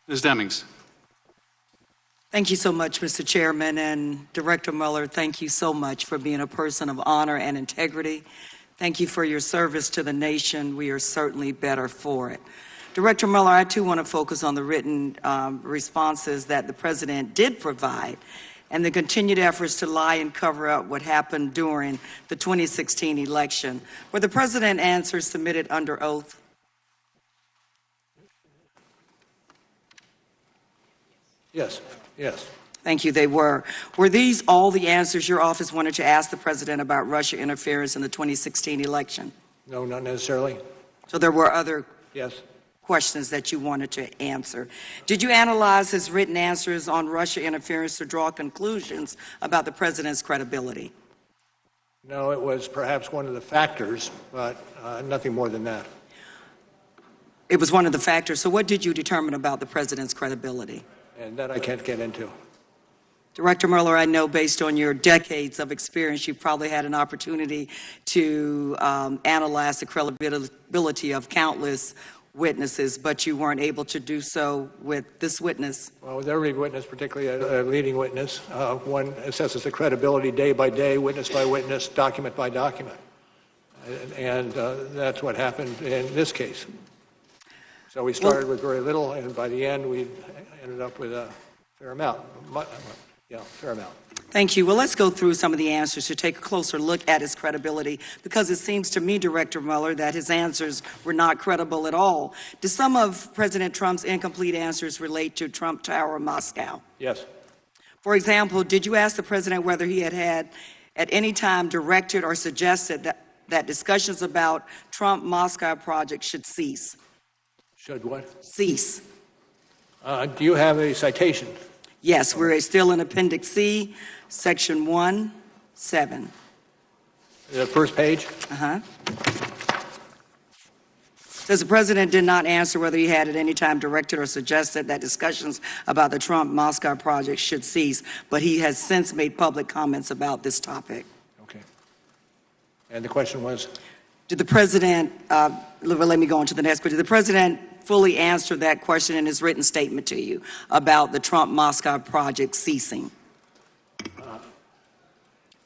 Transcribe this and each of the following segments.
Ms. Demings. Thank you so much, Mr. Chairman, and Director Mueller, thank you so much for being a person of honor and integrity. Thank you for your service to the nation. We are certainly better for it. Director Mueller, I too want to focus on the written responses that the President did provide and the continued efforts to lie and cover up what happened during the 2016 election. Were the President's answers submitted under oath? Yes. Yes. Thank you, they were. Were these all the answers your office wanted to ask the President about Russia interference in the 2016 election? No, not necessarily. So there were other Yes. questions that you wanted to answer. Did you analyze his written answers on Russia interference to draw conclusions about the President's credibility? No, it was perhaps one of the factors, but nothing more than that. It was one of the factors. So what did you determine about the President's credibility? And that I can't get into. Director Mueller, I know based on your decades of experience, you've probably had an opportunity to analyze the credibility of countless witnesses, but you weren't able to do so with this witness. Well, with every witness, particularly a leading witness, one assesses the credibility day by day, witness by witness, document by document. And that's what happened in this case. So we started with very little, and by the end, we ended up with a fair amount. Yeah, fair amount. Thank you. Well, let's go through some of the answers to take a closer look at his credibility, because it seems to me, Director Mueller, that his answers were not credible at all. Do some of President Trump's incomplete answers relate to Trump Tower Moscow? Yes. For example, did you ask the President whether he had at any time directed or suggested that discussions about Trump Moscow project should cease? Should what? Cease. Do you have a citation? Yes, we're still in Appendix C, Section 1-7. The first page? Says the President did not answer whether he had at any time directed or suggested that discussions about the Trump Moscow project should cease, but he has since made public comments about this topic. Okay. And the question was? Did the President, let me go on to the next question. Did the President fully answer that question in his written statement to you about the Trump Moscow project ceasing?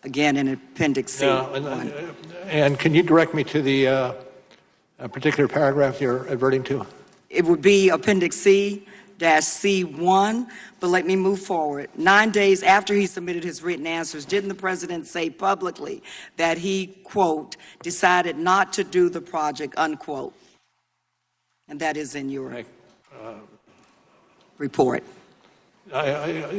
Again, in Appendix C. And can you direct me to the particular paragraph you're adverting to? It would be Appendix C-C1, but let me move forward. 9 days after he submitted his written answers, didn't the President say publicly that he, quote, decided not to do the project, unquote? And that is in your report. I'd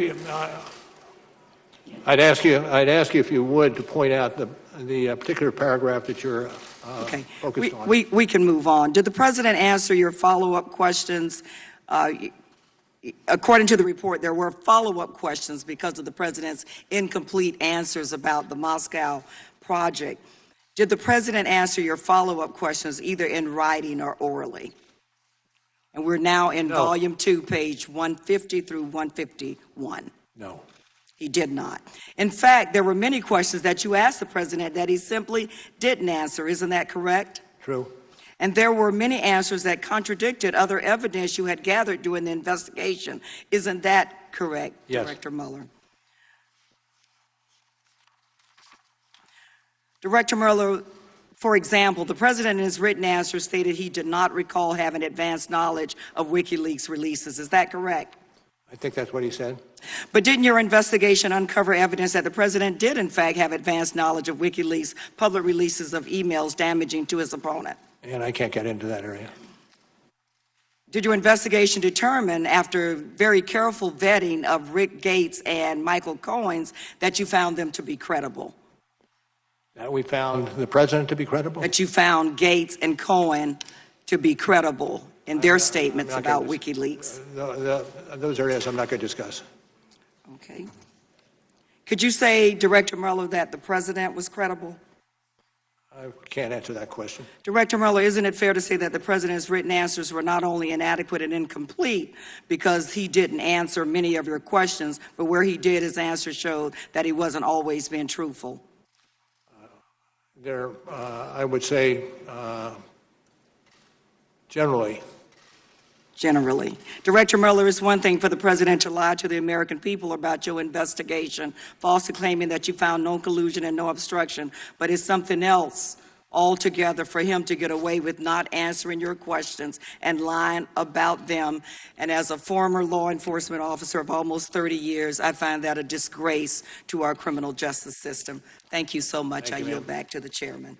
ask you if you would to point out the particular paragraph that you're focused on. We can move on. Did the President answer your follow-up questions? According to the report, there were follow-up questions because of the President's incomplete answers about the Moscow project. Did the President answer your follow-up questions either in writing or orally? And we're now in Volume 2, page 150 through 151. No. He did not. In fact, there were many questions that you asked the President that he simply didn't answer. Isn't that correct? True. And there were many answers that contradicted other evidence you had gathered during the investigation. Isn't that correct, yes. Director Mueller? Director Mueller, for example, the President in his written answer stated he did not recall having advanced knowledge of WikiLeaks releases. Is that correct? I think that's what he said. But didn't your investigation uncover evidence that the President did, in fact, have advanced knowledge of WikiLeaks public releases of emails damaging to his opponent? And I can't get into that area. Did your investigation determine, after very careful vetting of Rick Gates and Michael Cohen's, that you found them to be credible? That we found the President to be credible? That you found Gates and Cohen to be credible in their statements about WikiLeaks? Those areas I'm not going to discuss. Okay. Could you say, Director Mueller, that the President was credible? I can't answer that question. Director Mueller, isn't it fair to say that the President's written answers were not only inadequate and incomplete because he didn't answer many of your questions, but where he did, his answers showed that he wasn't always being truthful? I would say, generally, generally. Director Mueller, it's one thing for the president to lie to the American people about your investigation, falsely claiming that you found no collusion and no obstruction, but it's something else altogether for him to get away with not answering your questions and lying about them. And as a former law enforcement officer of almost 30 years, I find that a disgrace to our criminal justice system. Thank you so much. Thank you, I yield ma'am. back to the chairman.